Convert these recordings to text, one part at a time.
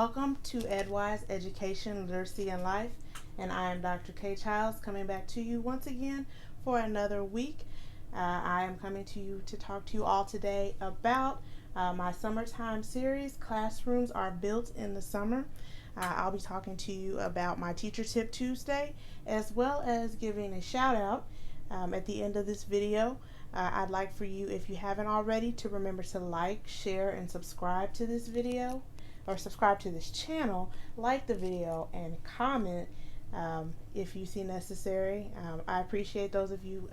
Welcome to Edwise Education, Literacy, and Life, and I am Dr. K. Childs coming back to you once again for another week. I am coming to you to talk to you all today about my summertime series, Classrooms Are Built in the Summer. I'll be talking to you about my Teacher Tip Tuesday, as well as giving a shout out at the end of this video. I'd like for you, if you haven't already, to remember to like, share, and subscribe to this video, or subscribe to this channel, like the video, and comment if you see necessary. I appreciate those of you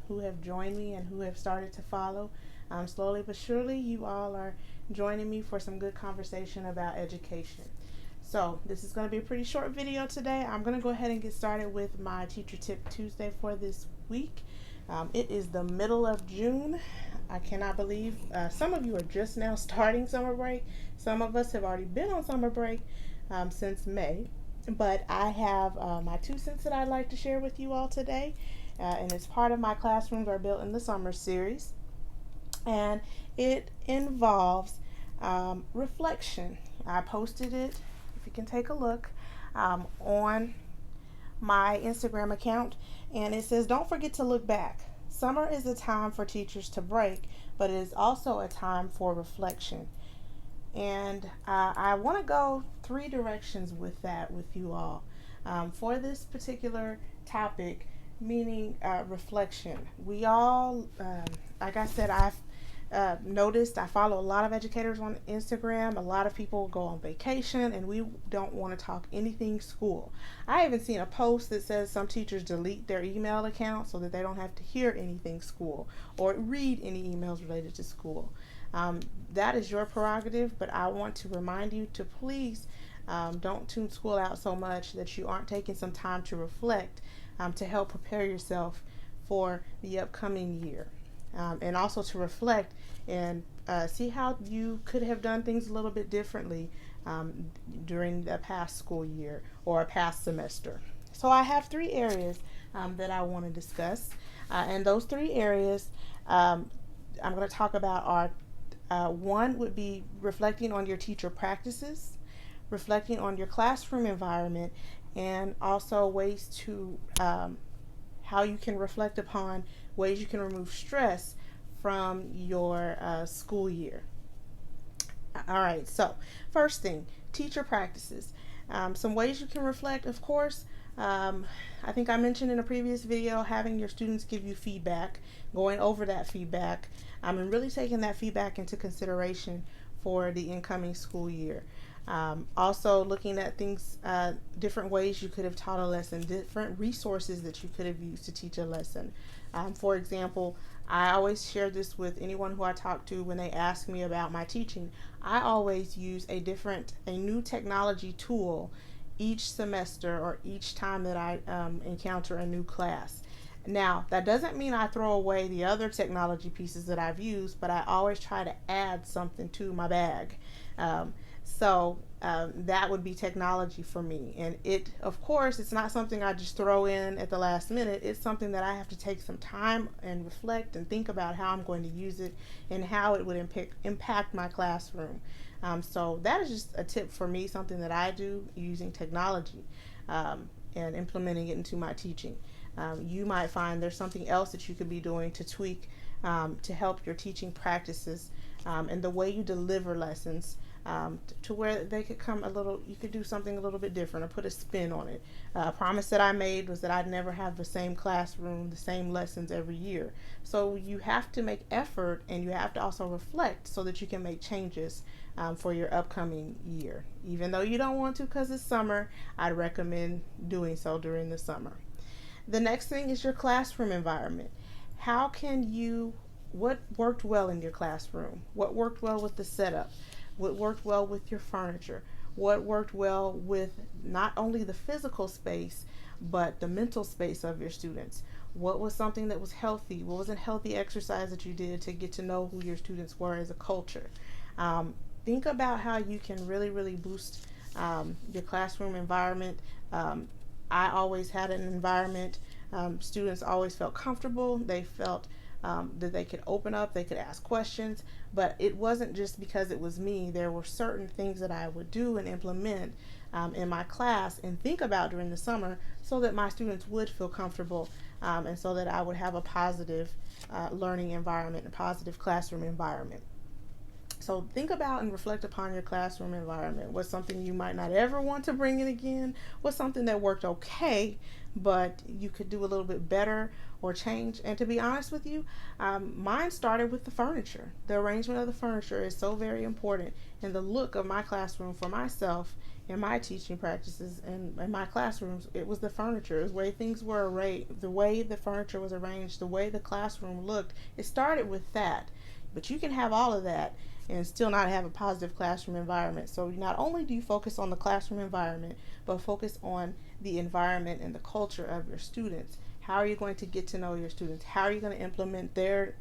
who have joined me and who have started to follow. Slowly but surely, you all are joining me for some good conversation about education. So this is going to be a pretty short video today. I'm going to go ahead and get started with my Teacher Tip Tuesday for this week. It is the middle of June. I cannot believe some of you are just now starting summer break. Some of us have already been on summer break since May. But I have my 2 cents that I'd like to share with you all today. And it's part of my Classrooms Are Built in the Summer series. And it involves reflection. I posted it, if you can take a look, on my Instagram account, and it says, don't forget to look back. Summer is a time for teachers to break, but it is also a time for reflection. And I want to go 3 directions with that with you all for this particular topic, meaning reflection. We all, like I said, I've noticed, I follow a lot of educators on Instagram. A lot of people go on vacation and we don't want to talk anything school. I haven't seen a post that says some teachers delete their email account so that they don't have to hear anything school or read any emails related to school. That is your prerogative, but I want to remind you to please don't tune school out so much that you aren't taking some time to reflect to help prepare yourself for the upcoming year. And also to reflect and see how you could have done things a little bit differently during the past school year or a past semester. So I have 3 areas that I want to discuss. And those 3 areas I'm going to talk about are one would be reflecting on your teacher practices, reflecting on your classroom environment, and also ways to how you can reflect upon ways you can remove stress from your school year. All right, so first thing, teacher practices. Some ways you can reflect, of course. I think I mentioned in a previous video having your students give you feedback, going over that feedback, and really taking that feedback into consideration for the incoming school year. Also looking at things, different ways you could have taught a lesson, different resources that you could have used to teach a lesson. For example, I always share this with anyone who I talk to when they ask me about my teaching. I always use a new technology tool each semester or each time that I encounter a new class. Now, that doesn't mean I throw away the other technology pieces that I've used, but I always try to add something to my bag. So that would be technology for me. And it, of course, it's not something I just throw in at the last minute. It's something that I have to take some time and reflect and think about how I'm going to use it and how it would impact my classroom. So that is just a tip for me, something that I do using technology and implementing it into my teaching. You might find there's something else that you could be doing to tweak to help your teaching practices and the way you deliver lessons to where they could come you could do something a little bit different or put a spin on it. A promise that I made was that I'd never have the same classroom, the same lessons every year. So you have to make effort and you have to also reflect so that you can make changes for your upcoming year. Even though you don't want to because it's summer, I'd recommend doing so during the summer. The next thing is your classroom environment. What worked well in your classroom? What worked well with the setup? What worked well with your furniture? What worked well with not only the physical space, but the mental space of your students? What was something that was healthy? What was a healthy exercise that you did to get to know who your students were as a culture? Think about how you can really, really boost your classroom environment. I always had an environment. Students always felt comfortable. They felt that they could open up, they could ask questions. But it wasn't just because it was me. There were certain things that I would do and implement in my class and think about during the summer so that my students would feel comfortable, and so that I would have a positive learning environment, a positive classroom environment. So think about and reflect upon your classroom environment. What's something you might not ever want to bring in again? What's something that worked okay, but you could do a little bit better or change? And to be honest with you, mine started with the furniture. The arrangement of the furniture is so very important. And the look of my classroom for myself in my teaching practices and in my classrooms, it was the furniture. It was the way things were arranged, the way the furniture was arranged, the way the classroom looked. It started with that. But you can have all of that and still not have a positive classroom environment. So not only do you focus on the classroom environment, but focus on the environment and the culture of your students. How are you going to get to know your students? How are you going to implement their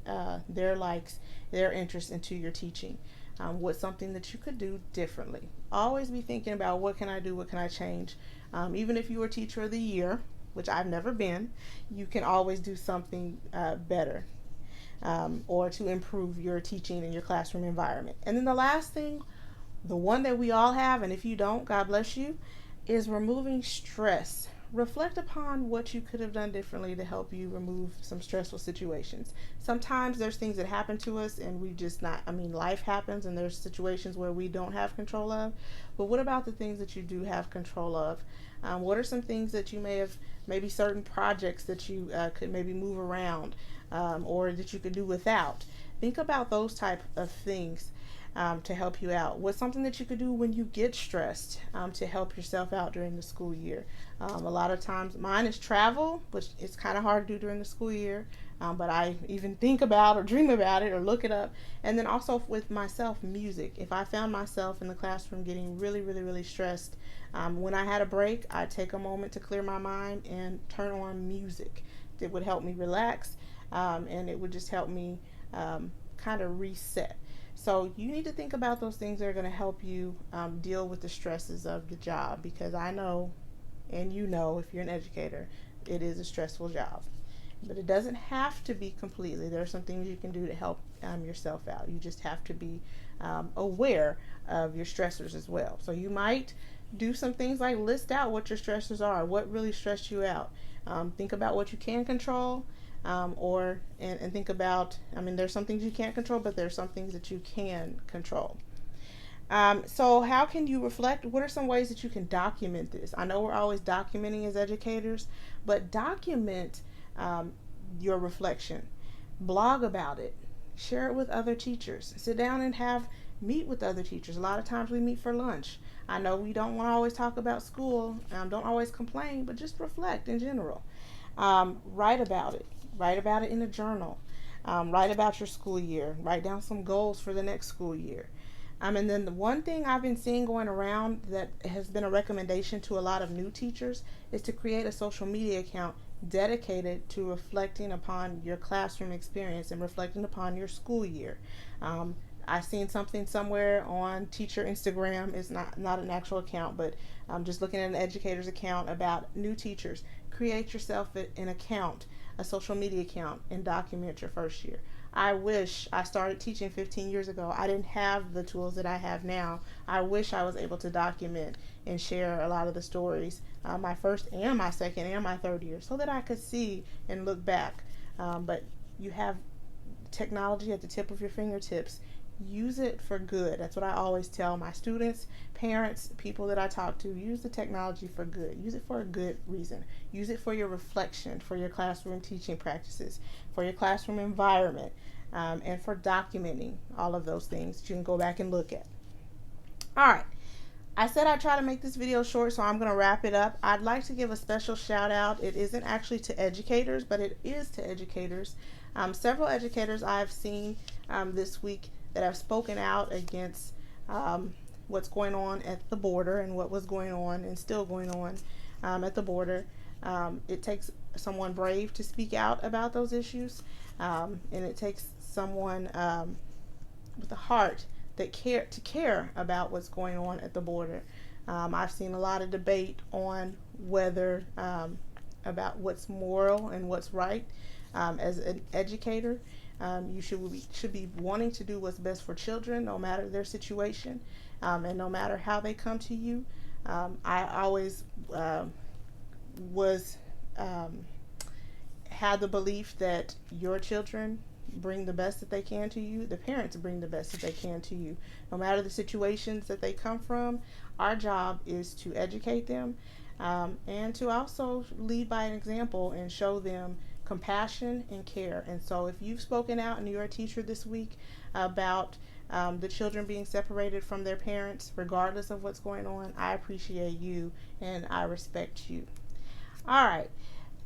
likes, their interests into your teaching? What's something that you could do differently? Always be thinking about, what can I do? What can I change? Even if you were teacher of the year, which I've never been, you can always do something better. Or to improve your teaching and your classroom environment. And then the last thing, the one that we all have, and if you don't, God bless you, is removing stress. Reflect upon what you could have done differently to help you remove some stressful situations. Sometimes there's things that happen to us and we just not, life happens and there's situations where we don't have control of. But what about the things that you do have control of? What are some things that you may have, maybe certain projects that you could maybe move around, or that you could do without? Think about those type of things to help you out. What's something that you could do when you get stressed to help yourself out during the school year? A lot of times mine is travel, which it's kind of hard to do during the school year, but I even think about or dream about it or look it up. And then also with myself, music. If I found myself in the classroom getting really, really, really stressed, when I had a break, I'd take a moment to clear my mind and turn on music. It would help me relax, and it would just help me kind of reset. So you need to think about those things that are going to help you deal with the stresses of the job, because I know, and you know, if you're an educator, it is a stressful job. But it doesn't have to be completely. There are some things you can do to help yourself out. You just have to be aware of your stressors as well. So you might do some things like list out what your stressors are, what really stressed you out. Think about what you can control, and think about, there's some things you can't control, but there's some things that you can control. So how can you reflect? What are some ways that you can document this? I know we're always documenting as educators, but document your reflection. Blog about it. Share it with other teachers. Sit down and meet with other teachers. A lot of times we meet for lunch. I know we don't want to always talk about school, don't always complain, but just reflect in general. Write about it. Write about it in a journal. Write about your school year. Write down some goals for the next school year. And then the one thing I've been seeing going around that has been a recommendation to a lot of new teachers is to create a social media account dedicated to reflecting upon your classroom experience and reflecting upon your school year. I've seen something somewhere on teacher Instagram. It's not an actual account, but I'm just looking at an educator's account about new teachers. Create yourself an account, a social media account, and document your first year. I wish I started teaching 15 years ago. I didn't have the tools that I have now. I wish I was able to document and share a lot of the stories, my first and my second and my third year, so that I could see and look back. But you have technology at the tip of your fingertips. Use it for good. That's what I always tell my students, parents, people that I talk to. Use the technology for good. Use it for a good reason. Use it for your reflection, for your classroom teaching practices, for your classroom environment, and for documenting all of those things that you can go back and look at. All right. I said I'd try to make this video short, so I'm going to wrap it up. I'd like to give a special shout out. It isn't actually to educators, but it is to educators. Several educators I've seen this week that have spoken out against what's going on at the border and what was going on and still going on at the border. It takes someone brave to speak out about those issues, and it takes someone with a heart that care about what's going on at the border. I've seen a lot of debate on whether about what's moral and what's right. As an educator, you should be wanting to do what's best for children, no matter their situation, and no matter how they come to you. I always was had the belief that your children bring the best that they can to you. The parents bring the best that they can to you, no matter the situations that they come from. Our job is to educate them, and to also lead by an example and show them compassion and care. And so if you've spoken out and you're a teacher this week about the children being separated from their parents, regardless of what's going on, I appreciate you and I respect you. All right.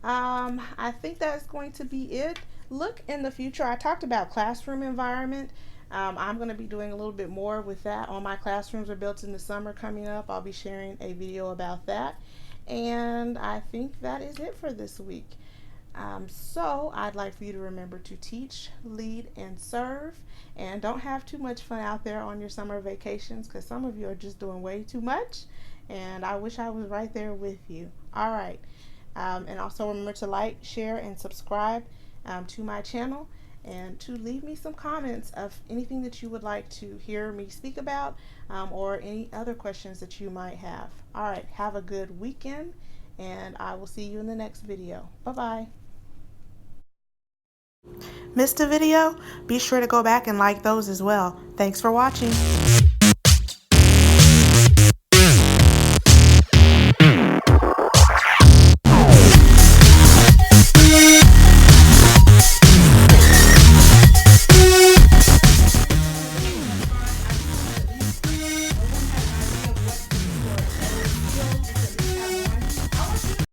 I think that's going to be it. Look in the future. I talked about classroom environment. I'm going to be doing a little bit more with that. All my classrooms are built in the summer coming up. I'll be sharing a video about that. And I think that is it for this week. So I'd like for you to remember to teach, lead, and serve. And don't have too much fun out there on your summer vacations, because some of you are just doing way too much. And I wish I was right there with you. All right. And also remember to like, share, and subscribe to my channel, and to leave me some comments of anything that you would like to hear me speak about, or any other questions that you might have. All right, have a good weekend, and I will see you in the next video. Bye-bye. Missed a video? Be sure to go back and like those as well. Thanks for watching.